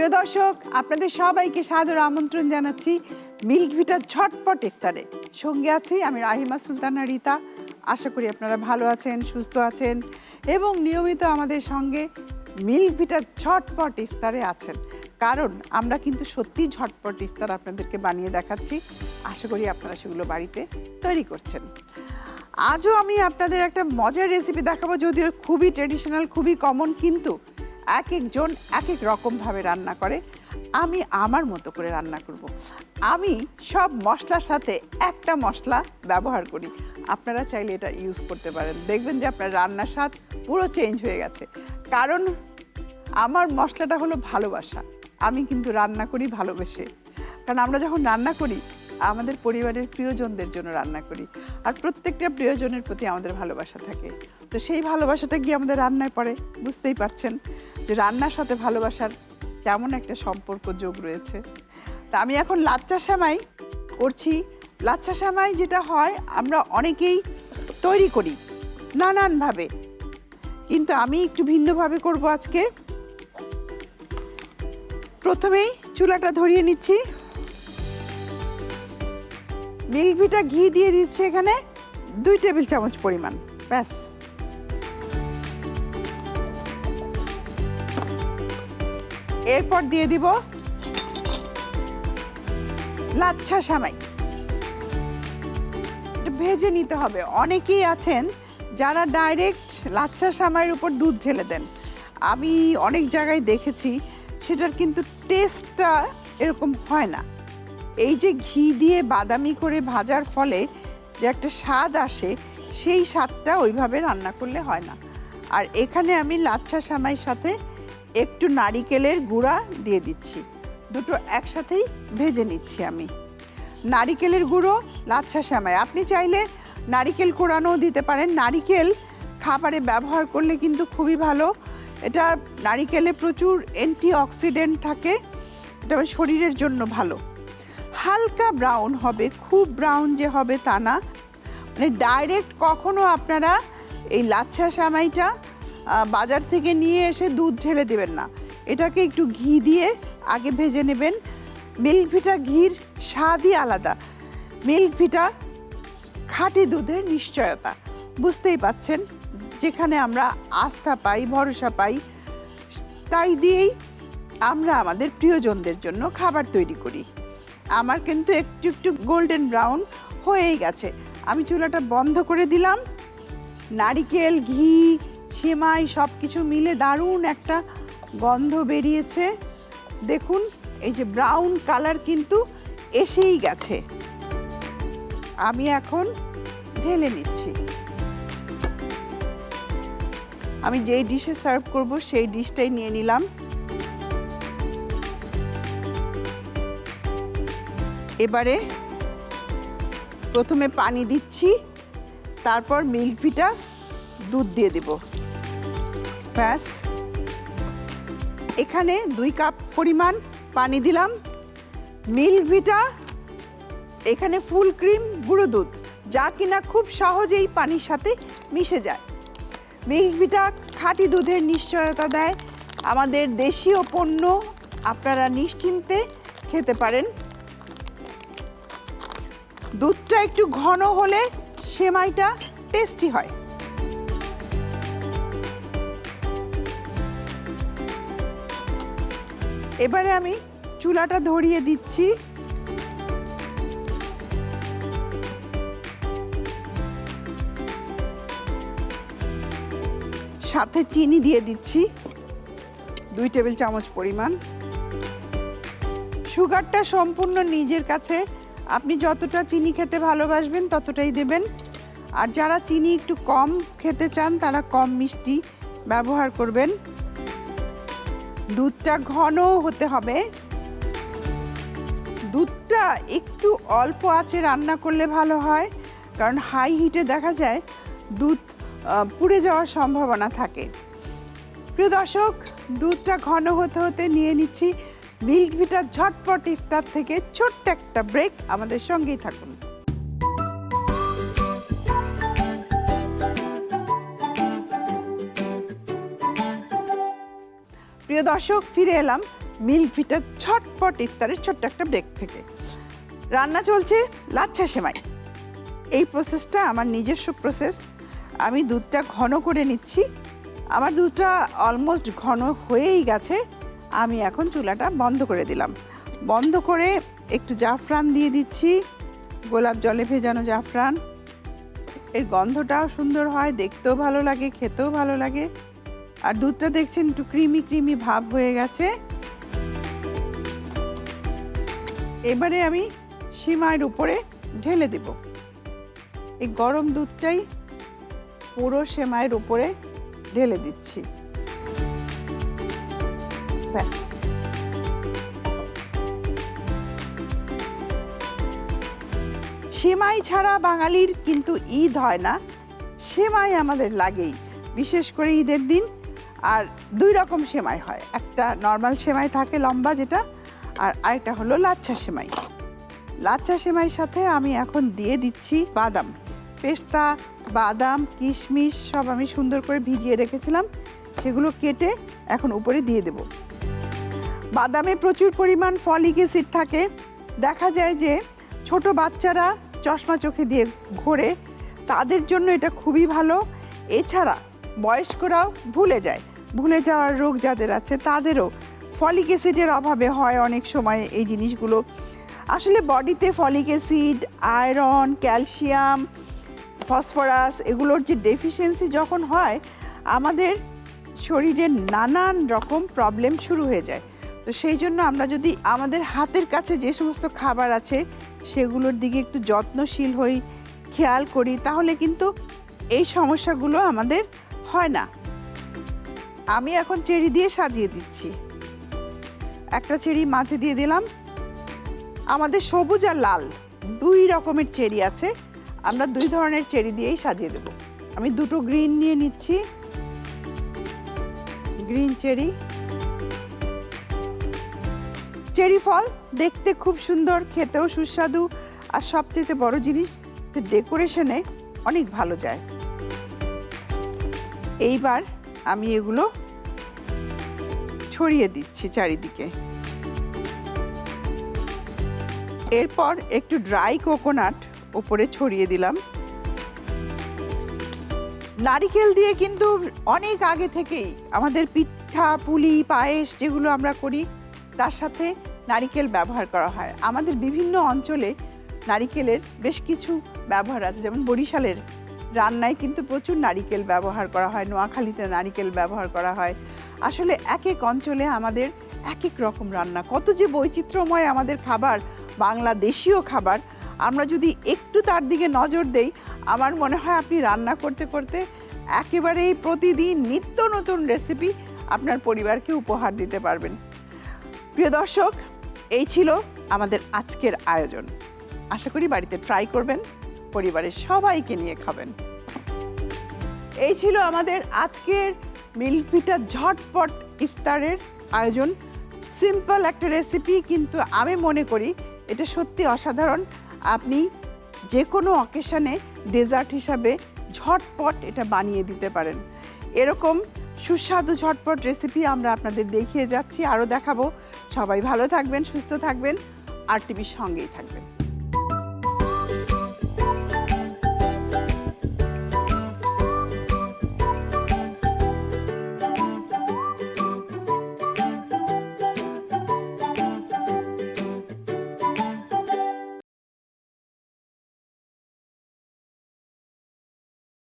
প্রিয় দর্শক, আপনাদের সবাইকে সাদর আমন্ত্রণ জানাচ্ছি মিল্ক ভিটার ঝটপট ইফতারে। সঙ্গে আছি আমি রাহিমা সুলতানা রিতা। আশা করি আপনারা ভালো আছেন, সুস্থ আছেন এবং নিয়মিত আমাদের সঙ্গে মিল্ক ভিটার ঝটপট ইফতারে আছেন, কারণ আমরা কিন্তু সত্যি ঝটপট ইফতার আপনাদেরকে বানিয়ে দেখাচ্ছি। আশা করি আপনারা সেগুলো বাড়িতে তৈরি করছেন। আজও আমি আপনাদের একটা মজার রেসিপি দেখাবো, যদিও খুবই ট্রেডিশনাল, খুবই কমন, কিন্তু এক একজন এক এক রকমভাবে রান্না করে। আমি আমার মতো করে রান্না করব। আমি সব মশলার সাথে একটা মশলা ব্যবহার করি। আপনারা চাইলে এটা ইউজ করতে পারেন, দেখবেন যে আপনার রান্নার স্বাদ পুরো চেঞ্জ হয়ে গেছে। কারণ আমার মশলাটা হলো ভালোবাসা। আমি কিন্তু রান্না করি ভালোবেসে, কারণ আমরা যখন রান্না করি আমাদের পরিবারের প্রিয়জনদের জন্য রান্না করি, আর প্রত্যেকটা প্রিয়জনের প্রতি আমাদের ভালোবাসা থাকে। তো সেই ভালোবাসাটা গিয়ে আমাদের রান্নায় পড়ে। বুঝতেই পারছেন যে রান্নার সাথে ভালোবাসার কেমন একটা সম্পর্ক যোগ রয়েছে। তা আমি এখন লাচ্চা সেমাই করছি। লাচ্চা সেমাই যেটা হয় আমরা অনেকেই তৈরি করি নানানভাবে, কিন্তু আমি একটু ভিন্নভাবে করব আজকে। প্রথমেই চুলাটা ধরিয়ে নিচ্ছি, মিল্ক ভিটা ঘি দিয়ে দিচ্ছি এখানে 2 টেবিল চামচ পরিমাণ, ব্যাস। এরপর দিয়ে দিব লাচ্ছা সেমাই। ভেজে নিতে হবে। অনেকেই আছেন যারা ডাইরেক্ট লাচ্ছা সেমাইয়ের উপর দুধ ঢেলে দেন। আমি অনেক জায়গায় দেখেছি, সেটার কিন্তু টেস্টটা এরকম হয় না। এই যে ঘি দিয়ে বাদামি করে ভাজার ফলে যে একটা স্বাদ আসে, সেই স্বাদটা ওইভাবে রান্না করলে হয় না। আর এখানে আমি লাচ্ছা সেমাইয়ের সাথে একটু নারিকেলের গুঁড়া দিয়ে দিচ্ছি। দুটো একসাথেই ভেজে নিচ্ছি আমি। নারিকেলের গুঁড়ো, লাচ্ছা সেমাই। আপনি চাইলে নারিকেল কোড়ানোও দিতে পারেন। নারিকেল খাবারে ব্যবহার করলে কিন্তু খুবই ভালো। এটা নারিকেলে প্রচুর অ্যান্টিঅক্সিডেন্ট থাকে, এটা শরীরের জন্য ভালো। হালকা ব্রাউন হবে, খুব ব্রাউন যে হবে তা না। মানে ডাইরেক্ট কখনো আপনারা এই লাচ্ছা সেমাইটা বাজার থেকে নিয়ে এসে দুধ ঢেলে দেবেন না। এটাকে একটু ঘি দিয়ে আগে ভেজে নেবেন। মিল্ক ভিটা ঘির স্বাদই আলাদা। মিল্ক ভিটা খাঁটি দুধের নিশ্চয়তা। বুঝতেই পাচ্ছেন, যেখানে আমরা আস্থা পাই, ভরসা পাই, তাই দিয়েই আমরা আমাদের প্রিয়জনদের জন্য খাবার তৈরি করি। আমার কিন্তু একটু একটু গোল্ডেন ব্রাউন হয়েই গেছে। আমি চুলাটা বন্ধ করে দিলাম। নারিকেল, ঘি, সেমাই সব কিছু মিলে দারুণ একটা গন্ধ বেরিয়েছে। দেখুন, এই যে ব্রাউন কালার কিন্তু এসেই গেছে। আমি এখন ঢেলে নিচ্ছি। আমি যেই ডিশে সার্ভ করব সেই ডিশটাই নিয়ে নিলাম। এবারে প্রথমে পানি দিচ্ছি, তারপর মিল্ক ভিটা দুধ দিয়ে দেব, ব্যাস। এখানে 2 কাপ পরিমাণ পানি দিলাম। মিল্ক ভিটা এখানে ফুল ক্রিম গুঁড়ো দুধ, যা কিনা খুব সহজেই পানির সাথে মিশে যায়। মিল্ক ভিটা খাঁটি দুধের নিশ্চয়তা দেয়। আমাদের দেশীয় পণ্য আপনারা নিশ্চিন্তে খেতে পারেন। দুধটা একটু ঘন হলে সেমাইটা টেস্টি হয়। এবারে আমি চুলাটা ধরিয়ে দিচ্ছি। সাথে চিনি দিয়ে দিচ্ছি 2 টেবিল চামচ পরিমাণ। সুগারটা সম্পূর্ণ নিজের কাছে। আপনি যতটা চিনি খেতে ভালোবাসবেন ততটাই দেবেন। আর যারা চিনি একটু কম খেতে চান তারা কম মিষ্টি ব্যবহার করবেন। দুধটা ঘন হতে হবে। দুধটা একটু অল্প আঁচে রান্না করলে ভালো হয়, কারণ হাই হিটে দেখা যায় দুধ পুড়ে যাওয়ার সম্ভাবনা থাকে। প্রিয় দর্শক, দুধটা ঘন হতে হতে নিয়ে নিচ্ছি মিল্ক ভিটার ঝটপট ইফতার থেকে ছোট্ট একটা ব্রেক। আমাদের সঙ্গেই থাকুন। প্রিয় দর্শক, ফিরে এলাম। মিল্ক ভিটার ঝটপট ইফতারের ছোট্ট একটা ব্রেক থেকে। রান্না চলছে লাচ্ছা সেমাই। এই প্রসেসটা আমার নিজস্ব প্রসেস। আমি দুধটা ঘন করে নিচ্ছি। আমার দুধটা অলমোস্ট ঘন হয়েই গেছে। আমি এখন চুলাটা বন্ধ করে দিলাম। বন্ধ করে একটু জাফরান দিয়ে দিচ্ছি, গোলাপ জলে ভেজানো জাফরান। এর গন্ধটাও সুন্দর হয়, দেখতেও ভালো লাগে, খেতেও ভালো লাগে। আর দুধটা দেখছেন একটু ক্রিমি ক্রিমি ভাব হয়ে গেছে। এবারে আমি সিমাইয়ের উপরে ঢেলে দেব। এই গরম দুধটাই পুরো সেমাইয়ের উপরে ঢেলে দিচ্ছি। ব্যাস, সেমাই ছাড়া বাঙালির কিন্তু ঈদ হয় না। সেমাই আমাদের লাগেই, বিশেষ করে ঈদের দিন। আর দুই রকম সেমাই হয়, একটা নর্মাল সেমাই থাকে লম্বা যেটা, আর আরেকটা হলো লাচ্ছা সেমাই। লাচ্ছা সেমাইয়ের সাথে আমি এখন দিয়ে দিচ্ছি বাদাম, পেস্তা, বাদাম, কিশমিশ সব আমি সুন্দর করে ভিজিয়ে রেখেছিলাম, সেগুলো কেটে এখন উপরে দিয়ে দেব। বাদামে প্রচুর পরিমাণ ফলিক অ্যাসিড থাকে। দেখা যায় যে ছোট বাচ্চারা চশমা চোখে দিয়ে ঘোরে, তাদের জন্য এটা খুবই ভালো। এছাড়া বয়স্করাও ভুলে যাওয়ার রোগ যাদের আছে তাদেরও ফলিক অ্যাসিডের অভাবে হয় অনেক সময় এই জিনিসগুলো। আসলে বডিতে folic acid, iron, calcium, phosphorus এগুলোর যে ডেফিসিয়েন্সি যখন হয়, আমাদের শরীরে নানান রকম প্রবলেম শুরু হয়ে যায়। তো সেই জন্য আমরা যদি আমাদের হাতের কাছে যে সমস্ত খাবার আছে সেগুলোর দিকে একটু যত্নশীল হই, খেয়াল করি, তাহলে কিন্তু এই সমস্যাগুলো আমাদের হয় না। আমি এখন চেরি দিয়ে সাজিয়ে দিচ্ছি। একটা চেরি মাঝে দিয়ে দিলাম। আমাদের সবুজ আর লাল দুই রকমের চেরি আছে, আমরা দুই ধরনের চেরি দিয়েই সাজিয়ে দেব। আমি দুটো গ্রিন নিয়ে নিচ্ছি, গ্রিন চেরি। চেরি ফল দেখতে খুব সুন্দর, খেতেও সুস্বাদু, আর সবচেয়ে বড় জিনিস ডেকোরেশনে অনেক ভালো যায়। এইবার আমি এগুলো ছড়িয়ে দিচ্ছি চারিদিকে। এরপর একটু ড্রাই কোকোনাট উপরে ছড়িয়ে দিলাম। নারিকেল দিয়ে কিন্তু অনেক আগে থেকেই আমাদের পিঠা, পুলি, পায়েস যেগুলো আমরা করি তার সাথে নারিকেল ব্যবহার করা হয়। আমাদের বিভিন্ন অঞ্চলে নারিকেলের বেশ কিছু ব্যবহার আছে, যেমন বরিশালের রান্নায় কিন্তু প্রচুর নারিকেল ব্যবহার করা হয়, নোয়াখালীতে নারিকেল ব্যবহার করা হয়। আসলে এক এক অঞ্চলে আমাদের এক এক রকম রান্না, কত যে বৈচিত্র্যময় আমাদের খাবার, বাংলাদেশীয় খাবার। আমরা যদি একটু তার দিকে নজর দেই, আমার মনে হয় আপনি রান্না করতে করতে একেবারেই প্রতিদিন নিত্য নতুন রেসিপি আপনার পরিবারকে উপহার দিতে পারবেন। প্রিয় দর্শক, এই ছিল আমাদের আজকের আয়োজন। আশা করি বাড়িতে ট্রাই করবেন, পরিবারের সবাইকে নিয়ে খাবেন। এই ছিল আমাদের আজকের মিল্ক ভিটার ঝটপট ইফতারের আয়োজন। সিম্পল একটা রেসিপি, কিন্তু আমি মনে করি এটা সত্যি অসাধারণ। আপনি যে কোনো অকেশনে ডেজার্ট হিসাবে ঝটপট এটা বানিয়ে দিতে পারেন। এরকম সুস্বাদু ঝটপট রেসিপি আমরা আপনাদের দেখিয়ে যাচ্ছি, আরও দেখাবো। সবাই ভালো থাকবেন, সুস্থ থাকবেন, RTV সঙ্গেই থাকবেন।